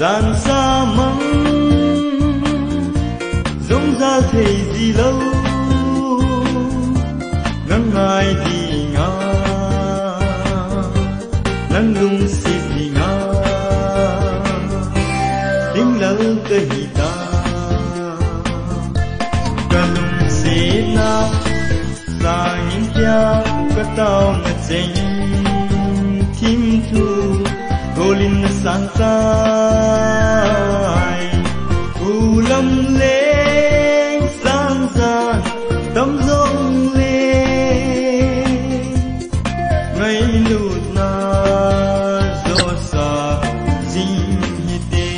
Gian xa mắng giống ra thầy gì lâu ngắn ngài thì ngà nắng lung xịt thì ngà tiếng lỡ cơ hì ta cả lung xịt na xa nhìn kia có tao ngất dậy kim thu Golin sang tay ulam lên sang gian tâm rong lên ngày lụt na do sa dinh hite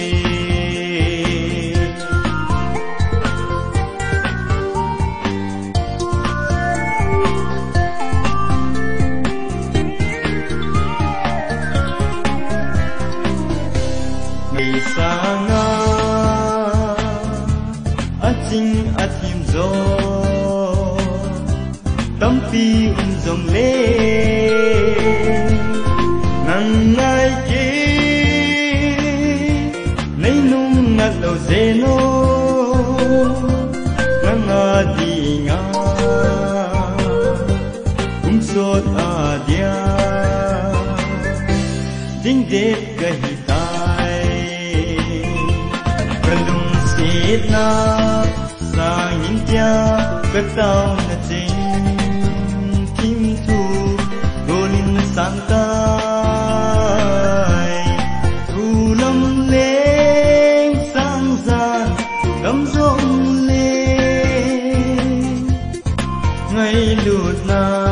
Sanga ating atim zo tampi zong le nang ngai ke nei nung na lo zeno nang adinga sot adia ding de kahita na sa nhìn tia cất tao na chính kim thu golin sang tay thu lâm lên sang gian cắm rong lên ngày lụt na